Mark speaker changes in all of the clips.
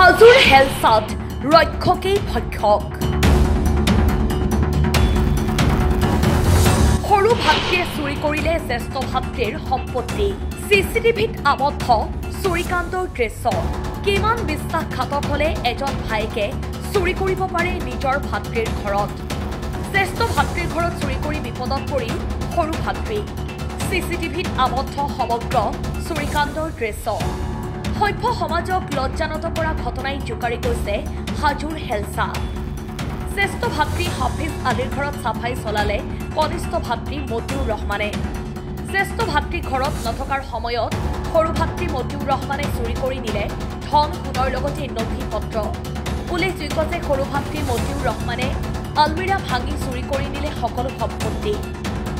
Speaker 1: হাজোৰ হেলচাত ৰক্ষকেই ভক্ষক সৰু ভাতৃয়ে চুৰি কৰিলে জ্যেষ্ঠ ভাতৃৰ সম্পত্তি চিচিটিভিত আবদ্ধ চুৰিকাণ্ডৰ দৃশ্য কিমান বিশ্বাসঘাতক হলে এজন ভাইকে চুৰি কৰিব পাৰে নিজৰ ভাতৃৰ ঘৰত জ্যেষ্ঠ ভাতৃৰ ঘৰত চুৰি কৰি বিপদত পৰিল সৰু ভাতৃ চিচিটিভিত আবদ্ধ সমগ্ৰ চুৰিকাণ্ডৰ দৃশ্য সভ্য সমাজক লজ্জানত কৰা ঘটনাই জোকাৰি গৈছে হাজোৰ হেলচা জ্যেষ্ঠ ভাতৃ হাফিজ আলীৰ ঘৰত চাফাই চলালে কনিষ্ঠ ভাতৃ মতিউৰ ৰহমানে জ্যেষ্ঠ ভাতৃ ঘৰত নথকাৰ সময়ত সৰু ভাতৃ মতিউৰ ৰহমানে চুৰি কৰি নিলে ধন সোণৰ লগতে নথি পত্ৰ উল্লেখযোগ্য যে সৰু ভাতৃ মতিউৰ ৰহমানে আলমিৰা ভাঙি চুৰি কৰি নিলে সকলো সম্পত্তি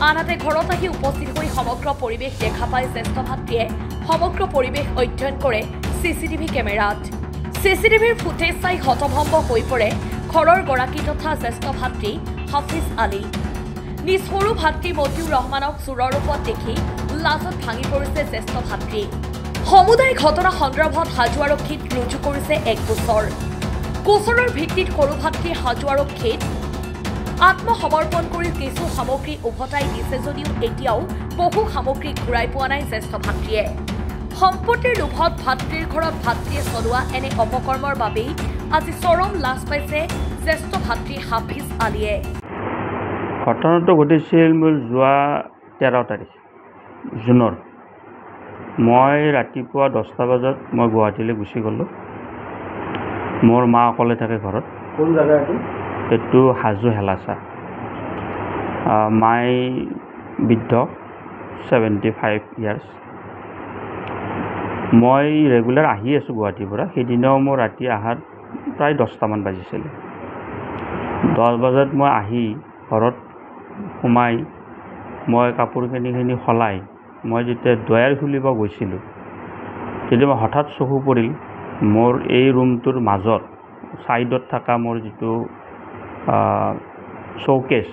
Speaker 1: আনহাতে ঘৰত আহি উপস্থিত হৈ সমগ্ৰ পৰিৱেশ দেখা পাই জ্যেষ্ঠ ভাতৃয়ে সমগ্ৰ পৰিৱেশ অধ্যয়ন কৰে চিচিটিভি কেমেৰাত চিচিটিভিৰ ফুটেজ চাই হতভম্ব হৈ পৰে ঘৰৰ গৰাকী তথা জ্যেষ্ঠ ভাতৃ হাফিজ আলী নিজ সৰু ভাতৃ মতিউৰ ৰহমানক চোৰৰ ৰূপত দেখি লাজত ভাঙি পৰিছে জ্যেষ্ঠ ভাতৃ সমুদায় ঘটনা সন্দৰ্ভত হাজো আৰক্ষীত ৰুজু কৰিছে এক গোচৰৰ ভিত্তিত সৰু ভাতৃয়ে হাজো আৰক্ষীত আত্মসমৰ্পণ কৰি কিছু সামগ্ৰী উভতাই দিছে যদিও এতিয়াও বহু সামগ্ৰী ঘূৰাই পোৱা নাই জ্যেষ্ঠ ভাতৃয়ে সম্পত্তিৰ লোভত ভাতৃৰ ঘৰত ভাতৃয়ে চলোৱা এনে অপকৰ্মৰ বাবেই আজি চৰম লাজ পাইছে জ্যেষ্ঠ ভাতৃ হাফিজ আলীয়ে
Speaker 2: ঘটনাটো ঘটিছিল মোৰ যোৱা 13 তাৰিখ জুনৰ মই ৰাতিপুৱা 10টা বজাত মই গুৱাহাটীলৈ গুচি গ'লোঁ মোৰ মা অকলে থাকে ঘৰত
Speaker 3: কোন জায়গা
Speaker 2: এইটো হাজো হেলাচা মাই বৃদ্ধ 75 ইয়াৰ্ছ মই ৰেগুলাৰ আহি আছোঁ গুৱাহাটীৰ পৰা সেইদিনাও মোৰ ৰাতি অহাৰ প্ৰায় 10টামান বাজিছিলে 10 বজাত মই আহি ঘৰত সোমাই মই কাপোৰখিনি সলাই মই যেতিয়া ড্ৰয়াৰ খুলিব গৈছিলোঁ তেতিয়া মই হঠাৎ চকু পৰিল মোৰ এই ৰুমটোৰ মাজত ছাইডত থকা মোৰ যিটো শ্ব'কেছ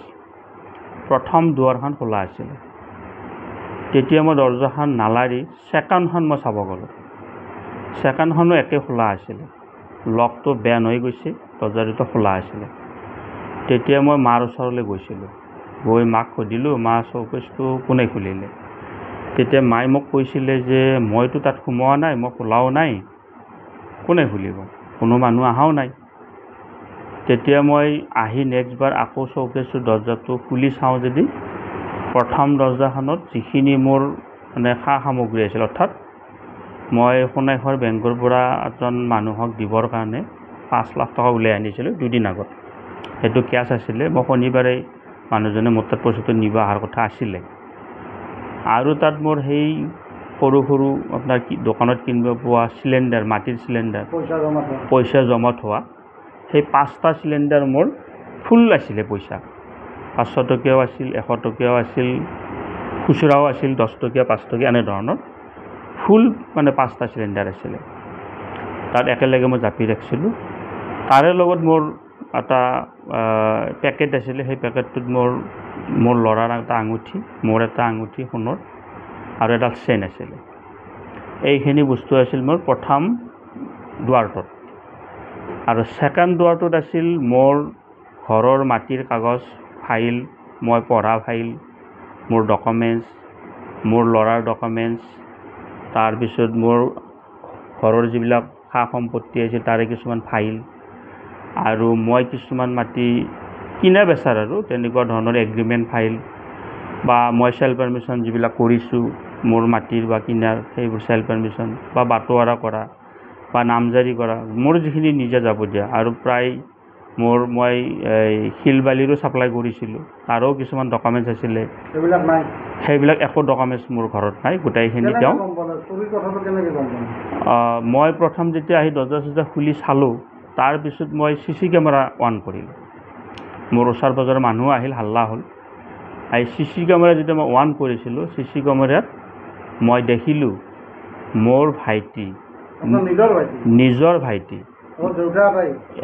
Speaker 2: প্ৰথম দুৱাৰখন খোলা আছিলে তেতিয়া মই দৰ্জাখন নালাৰি ছেকেণ্ডখন মই চাব গ'লোঁ ছেকেণ্ডখনো একে খোলা আছিলে লকটো বেন হৈ গৈছে দৰ্জাটো খোলা আছিলে তেতিয়া মই মাৰ ওচৰলৈ গৈছিলোঁ গৈ মাক সুধিলোঁ মা শ্ব'কেছটো কোনে খুলিলে তেতিয়া মায়ে মোক কৈছিলে যে মইতো তাত সোমোৱা নাই মই খোলাও নাই কোনে খুলিব কোনো মানুহ অহাও নাই তেতিয়া মই আহি নেক্সট বাৰ আকৌ শ্ব'কেছৰ দৰ্জাটো খুলি চাওঁ যদি প্ৰথম দৰ্জাখনত যিখিনি মোৰ মানে সা সামগ্ৰী আছিল অৰ্থাৎ মই সোণাইখোৱাৰ বেংকৰ পৰা এজন মানুহক দিবৰ কাৰণে 5 লাখ টকা উলিয়াই আনিছিলোঁ দুদিন আগত সেইটো কেছ আছিলে মই শনিবাৰে মানুহজনে মোৰ তাত পইচাটো নিব অহাৰ কথা আছিলে আৰু তাত মোৰ সেই সৰু সৰু আপোনাৰ দোকানত কিনিব পোৱা চিলিণ্ডাৰ মাটিৰ চিলিণ্ডাৰ পইচা জমা থোৱা সেই 5টা চিলিণ্ডাৰ মোৰ ফুল আছিলে পইচা 500 টকীয়াও আছিল 100 টকীয়াও আছিল খুচুৰাও আছিল 10 টকীয়া 5 টকীয়া এনে ধৰণৰ ফুল মানে 5টা চিলিণ্ডাৰ আছিলে তাত একেলগে মই জাপি ৰাখিছিলোঁ তাৰে লগত মোৰ এটা পেকেট আছিলে সেই পেকেটটোত মোৰ ল'ৰাৰ এটা আঙুঠি মোৰ এটা আঙুঠি সোণৰ আৰু এটা চেইন আছিলে এইখিনি বস্তু আছিল মোৰ প্ৰথম দুৱাৰটোত আৰু ছেকেণ্ড দুৱাৰটোত আছিল মোৰ ঘৰৰ মাটিৰ কাগজ ফাইল মই পঢ়া ফাইল মোৰ ডকুমেণ্টছ মোৰ ল'ৰাৰ ডকুমেণ্টছ তাৰপিছত মোৰ ঘৰৰ যিবিলাক সা সম্পত্তি আছিল তাৰে কিছুমান ফাইল আৰু মই কিছুমান মাটি কিনা বেচাৰ আৰু তেনেকুৱা ধৰণৰ এগ্ৰিমেণ্ট ফাইল বা মই চেল পাৰমিশ্যন যিবিলাক কৰিছোঁ মোৰ মাটিৰ বা কিনাৰ সেইবোৰ চেল পাৰমিশ্যন বা বাটোৱাৰা কৰা বা নামজাৰি কৰা মোৰ যিখিনি নিজে যাব দিয়া আৰু প্ৰায় মই শিল বালিৰো ছাপ্লাই কৰিছিলোঁ তাৰো কিছুমান ডকুমেণ্টছ আছিলে সেইবিলাক একো ডকুমেণ্টছ মোৰ ঘৰত নাই গোটেইখিনি তেওঁ মই প্ৰথম যেতিয়া আহি দৰ্জা খুলি চালোঁ তাৰপিছত মই চিচি কেমেৰা অন কৰিলোঁ মোৰ ওচৰ পাজৰৰ মানুহ আহিল হাল্লা হ'ল এই চিচি কেমেৰা যেতিয়া মই অন কৰিছিলোঁ চিচি কেমেৰাত মই দেখিলোঁ মোৰ ভাইটি নিজৰ ভাইটি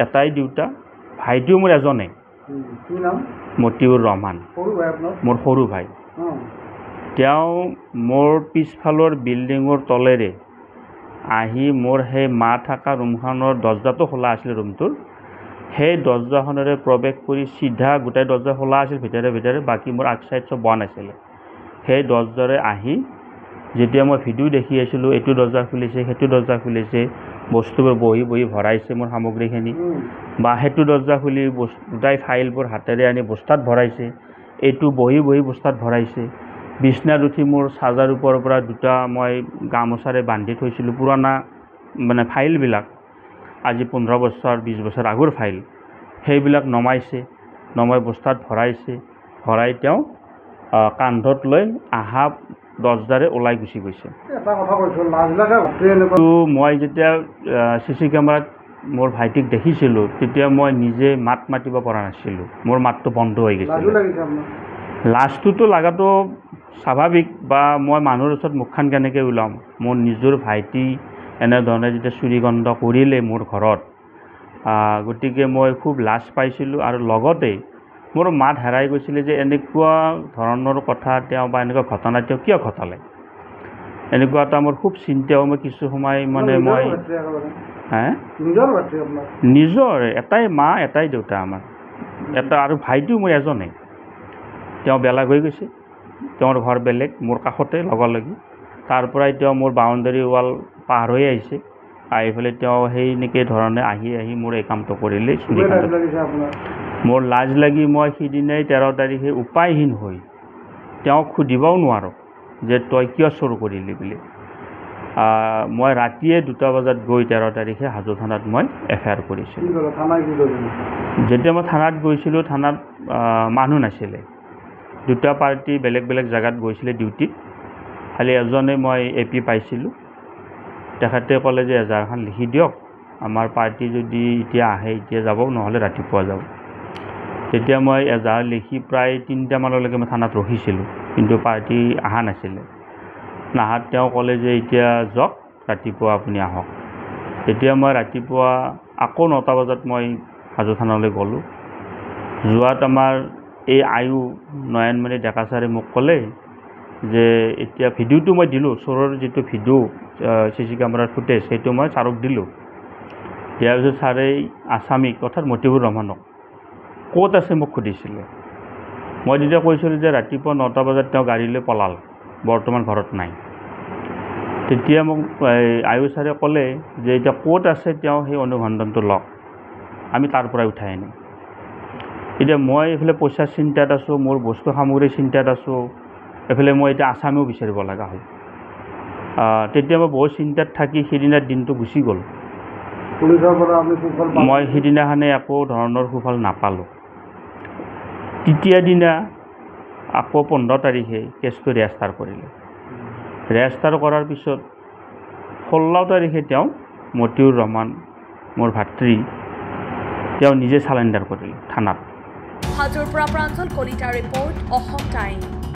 Speaker 2: এটাই দেউতা ভাইটিও মোৰ এজনে মতিউৰ ৰহমান মোৰ সৰু ভাই তেওঁ মোৰ পিছফালৰ বিল্ডিঙৰ তলেৰে আহি মোৰ সেই মা থকা ৰুমখনৰ দৰ্জাটো খোলা আছিল ৰুমটোৰ সেই দৰ্জাখনেৰে প্ৰৱেশ কৰি চিধা গোটেই দৰ্জা খোলা আছিল ভিতৰে ভিতৰে বাকী মোৰ আগ চাইড চব বন্ধ আছিলে সেই দৰ্জাৰে আহি যেতিয়া মই ভিডিঅ' দেখি আছিলোঁ এইটো দৰ্জা খুলিছে সেইটো দৰ্জা খুলিছে বস্তুবোৰ বহি বহি ভৰাইছে মোৰ সামগ্ৰীখিনি বা সেইটো দৰ্জা খুলি গোটাই ফাইলবোৰ হাতেৰে আনি বস্তাত ভৰাইছে এইটো বহি বহি বস্তাত ভৰাইছে বিছনাত উঠি মোৰ চাৰ্জাৰ ওপৰৰ পৰা দুটা মই গামোচাৰে বান্ধি থৈছিলোঁ পুৰণা মানে ফাইলবিলাক আজি 15 বছৰ 20 বছৰ আগৰ ফাইল সেইবিলাক নমাই বস্তাত ভৰাইছে ভৰাই তেওঁ কান্ধত লৈ আহা দৰ্জাৰে ওলাই গুচি গৈছে
Speaker 3: এটা কথা কৈছোঁ লাজ লাগে
Speaker 2: তো মই যেতিয়া চিচি কেমেৰাত মোৰ ভাইটিক দেখিছিলোঁ তেতিয়া মই নিজে মাত মাতিব পৰা নাছিলোঁ মোৰ মাতটো বন্ধ হৈ গৈছিল লাজটোতো লাগাটো স্বাভাৱিক বা মই মানুহৰ ওচৰত মুখখন কেনেকৈ ওলাম মোৰ নিজৰ ভাইটি এনেধৰণে যেতিয়া চুৰিকাণ্ড কৰিলে মোৰ ঘৰত গতিকে মই খুব লাজ পাইছিলোঁ আৰু লগতে মোৰ মাত হেৰাই গৈছিলে যে এনেকুৱা ধৰণৰ কথা তেওঁ বা এনেকুৱা ঘটনা তেওঁ কিয় ঘটালে এনেকুৱা এটা মোৰ খুব চিন্তাও মই কিছু সময় মানে মই নিজৰ এটাই মা এটাই দেউতা আমাৰ এটা আৰু ভাইটিও মোৰ এজনেই তেওঁ বেলেগ হৈ গৈছে তেওঁৰ ঘৰ বেলেগ মোৰ কাষতে লগালগি তাৰ পৰাই তেওঁ মোৰ বাউণ্ডাৰী ৱাল পাৰ হৈ আহিছে আহি পেলাই তেওঁ সেই নেকি ধৰণে আহি মোৰ এই কামটো কৰিলে মোৰ লাজ লাগি মই সিদিনাই 13 তাৰিখে উপায়হীন হৈ তেওঁক সুধিবও নোৱাৰোঁ যে তই কিয় চুৰ কৰিলি বুলি মই ৰাতিয়ে 2টা বজাত গৈ 13 তাৰিখে হাজো থানাত মই এফআইআৰ কৰিছিলোঁ যেতিয়া মই থানাত গৈছিলোঁ থানাত মানুহ নাছিলে দুটা পাৰ্টি বেলেগ বেলেগ জেগাত গৈছিলে ডিউটিত খালি এজনে মই এপি পাইছিলোঁ তেখেতে ক'লে যে এজাহাৰখন লিখি দিয়ক আমাৰ পাৰ্টি যদি এতিয়া আহে এতিয়া যাব নহ'লে ৰাতিপুৱা যাব তেতিয়া মই এজাহাৰ লিখি প্ৰায় 3টা মানলৈকে মই থানাত ৰখিছিলোঁ কিন্তু পাৰ্টি অহা নাছিলে নাহাত তেওঁ ক'লে যে এতিয়া যাওক ৰাতিপুৱা আপুনি আহক তেতিয়া মই ৰাতিপুৱা আকৌ 9টা বজাত মই হাজো থানালৈ গ'লোঁ যোৱাত আমাৰ এই আয়ু নয়নমণি ডেকা ছাৰে মোক ক'লে যে এতিয়া ভিডিঅ'টো মই দিলোঁ চোৰৰ যিটো ভিডিঅ' চিচি কেমেৰাৰ ফুটেজ সেইটো মই ছাৰক দিলোঁ দিয়াৰ পিছত ছাৰে আছামিক অৰ্থাৎ মতিউৰ ৰহমানক ক'ত আছে মোক সুধিছিলে মই যেতিয়া কৈছিলোঁ যে ৰাতিপুৱা 9টা বজাত তেওঁ গাড়ী লৈ পলাল বৰ্তমান ঘৰত নাই তেতিয়া মোক আয়ু ছাৰে ক'লে যে এতিয়া ক'ত আছে তেওঁ সেই অনুসন্ধানটো লওক আমি তাৰ পৰাই উঠাই আনিম এতিয়া মই এইফালে পইচাৰ চিন্তাত আছোঁ মোৰ বস্তু সামগ্ৰীৰ চিন্তাত আছোঁ এইফালে মই এতিয়া আছামিও বিচাৰিব লগা হ'ল তেতিয়া মই বহুত চিন্তাত থাকি সেইদিনাৰ দিনটো গুচি গ'ল মই সেইদিনাখনে একো ধৰণৰ সুফল নাপালোঁ তৃতীয় দিনা আকৌ 15 তাৰিখে কেছটো ৰেজিষ্টাৰ কৰিলে ৰেজিষ্টাৰ কৰাৰ পিছত 16 তাৰিখে তেওঁ মতিউৰ ৰহমান মোৰ ভাতৃ তেওঁ নিজে চালেণ্ডাৰ কৰিলে থানাত
Speaker 1: হাজোৰ পৰা প্ৰাঞ্জল কলিতাৰ ৰিপৰ্ট অসম টাইম